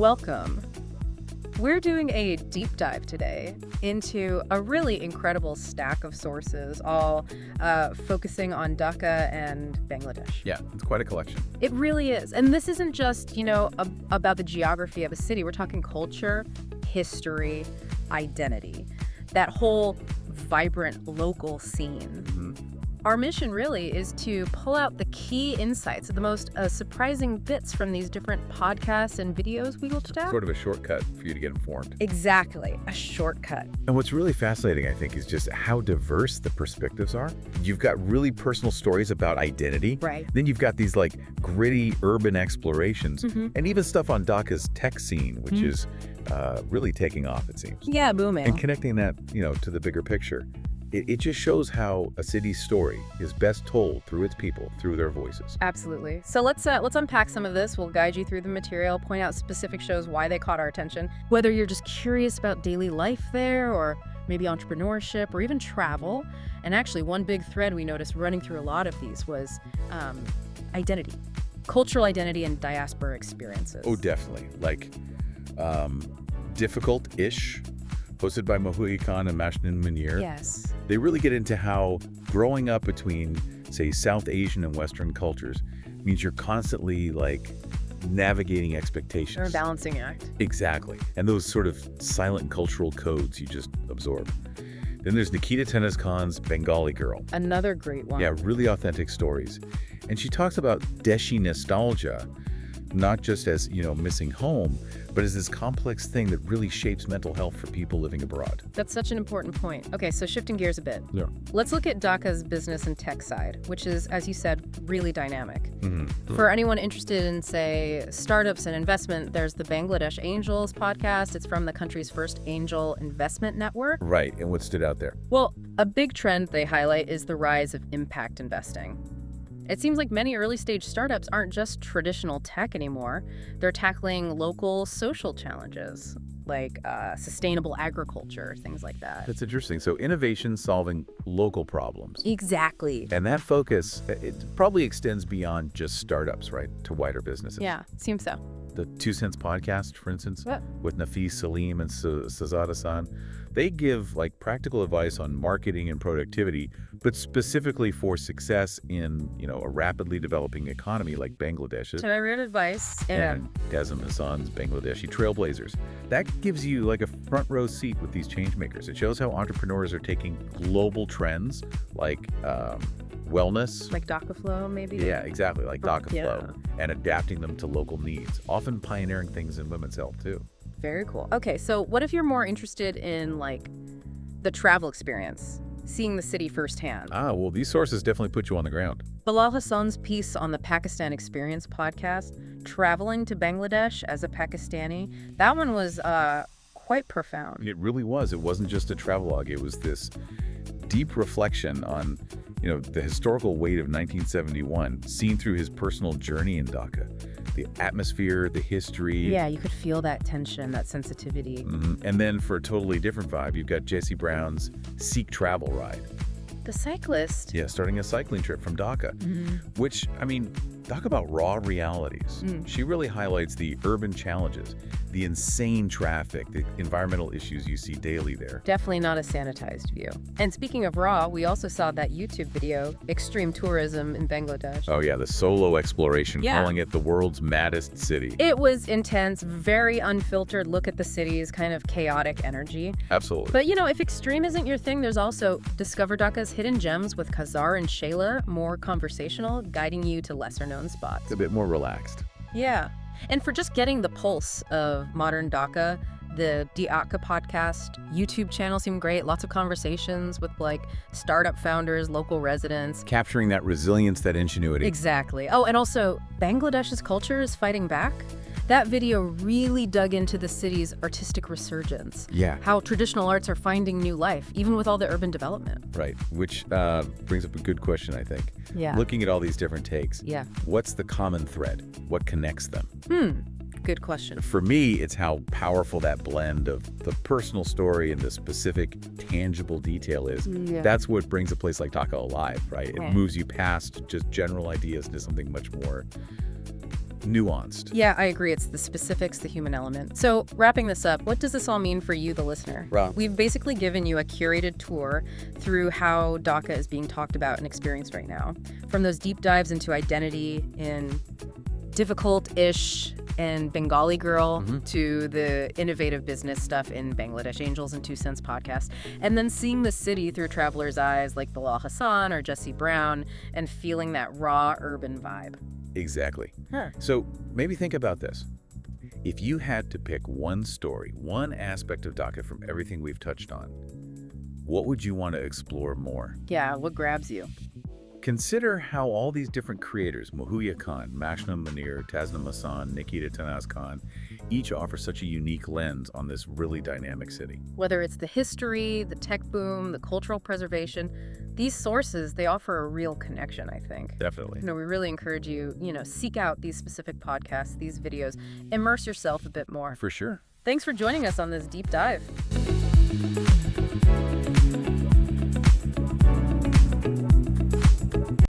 Welcome. We're doing a deep dive today into a really incredible stack of sources, all focusing on Dhaka and Bangladesh. Yeah, it's quite a collection. It really is. And this isn't just, about the geography of a city. We're talking culture, history, identity, that whole vibrant local scene. Our mission really is to pull out the key insights, the most surprising bits from these different podcasts and videos we looked at. Sort of a shortcut for you to get informed. Exactly, a shortcut. And what's really fascinating, I think, is just how diverse the perspectives are. You've got really personal stories about identity. Right. Then you've got these like gritty urban explorations and even stuff on Dhaka's tech scene, which is really taking off, it seems. Yeah, booming. And connecting that, to the bigger picture. It just shows how a city's story is best told through its people, through their voices. Absolutely. So let's unpack some of this. We'll guide you through the material, point out specific shows, why they caught our attention. Whether you're just curious about daily life there, or maybe entrepreneurship, or even travel. And actually, one big thread we noticed running through a lot of these was identity. Cultural identity and diaspora experiences. Oh, definitely. Like, Difficult-ish, hosted by Mahui Khan and Mashnin Munir. Yes. They really get into how growing up between, say, South Asian and Western cultures means you're constantly, navigating expectations. Or a balancing act. Exactly. And those sort of silent cultural codes you just absorb. Then there's Nikita Tenez-Khan's Bengali Girl. Another great one. Yeah, really authentic stories. And she talks about Deshi nostalgia, not just as, missing home, but as this complex thing that really shapes mental health for people living abroad. That's such an important point. Okay, so shifting gears a bit. Yeah. Let's look at Dhaka's business and tech side, which is, as you said, really dynamic. For anyone interested in, say, startups and investment, there's the Bangladesh Angels podcast. It's from the country's first angel investment network. Right, and what stood out there? Well, a big trend they highlight is the rise of impact investing. It seems like many early-stage startups aren't just traditional tech anymore. They're tackling local social challenges, like sustainable agriculture, things like that. That's interesting. So innovation solving local problems. Exactly. And that focus, it probably extends beyond just startups, right, to wider businesses. Yeah, seems so. The 2 Cents podcast, for instance, Yeah. with Nafis Salim and Sazada-san, they give practical advice on marketing and productivity, but specifically for success in, a rapidly developing economy like Bangladesh's. So I read advice. And Dazim Hassan's Bangladeshi Trailblazers. That gives you a front row seat with these change makers. It shows how entrepreneurs are taking global trends like wellness. Like Dhaka Flow, maybe? Yeah, exactly, like Dhaka Yeah. Flow, and adapting them to local needs, often pioneering things in women's health too. Very cool. Okay, so what if you're more interested in, the travel experience, seeing the city firsthand? Well, these sources definitely put you on the ground. Bilal Hassan's piece on the Pakistan Experience podcast, traveling to Bangladesh as a Pakistani, that one was quite profound. It really was. It wasn't just a travelogue. It was this deep reflection on, the historical weight of 1971, seen through his personal journey in Dhaka. The atmosphere, the history. Yeah, you could feel that tension, that sensitivity. And then for a totally different vibe, you've got Jesse Brown's Seek Travel Ride. The cyclist. Yeah, starting a cycling trip from Dhaka, which, talk about raw realities. She really highlights the urban challenges, the insane traffic, the environmental issues you see daily there. Definitely not a sanitized view. And speaking of raw, we also saw that YouTube video, Extreme Tourism in Bangladesh. Oh yeah, the solo exploration, Yeah. calling it the world's maddest city. It was intense, very unfiltered look at the city's kind of chaotic energy. Absolutely. But, if extreme isn't your thing, there's also Discover Dhaka's Hidden Gems with Khazar and Shayla, more conversational, guiding you to lesser-known spots. It's a bit more relaxed. Yeah. And for just getting the pulse of modern Dhaka, the Dhaka podcast YouTube channel seemed great. Lots of conversations with startup founders, local residents. Capturing that resilience, that ingenuity. Exactly. Oh, and also Bangladesh's culture is fighting back. That video really dug into the city's artistic resurgence. Yeah. How traditional arts are finding new life, even with all the urban development. Right, which brings up a good question, I think. Yeah. Looking at all these different takes, Yeah. what's the common thread? What connects them? Good question. For me, it's how powerful that blend of the personal story and the specific, tangible detail is. Yeah. That's what brings a place like Dhaka alive, right? It Yeah. moves you past just general ideas into something much more nuanced. Yeah, I agree. It's the specifics, the human element. So wrapping this up, what does this all mean for you, the listener? Right. We've basically given you a curated tour through how Dhaka is being talked about and experienced right now. From those deep dives into identity in difficult-ish and Bengali Girl to the innovative business stuff in Bangladesh Angels and 2 Cents podcast, and then seeing the city through travelers' eyes like Bilal Hassan or Jesse Brown and feeling that raw urban vibe. Exactly. Huh. So maybe think about this. If you had to pick one story, one aspect of Dhaka from everything we've touched on, what would you want to explore more? Yeah, what grabs you? Consider how all these different creators, Muhayya Khan, Mashnam Munir, Tasnim Hassan, Nikita Tanaz Khan, each offer such a unique lens on this really dynamic city. Whether it's the history, the tech boom, the cultural preservation, these sources, they offer a real connection, I think. Definitely. We really encourage you, seek out these specific podcasts, these videos, immerse yourself a bit more. For sure. Thanks for joining us on this deep dive.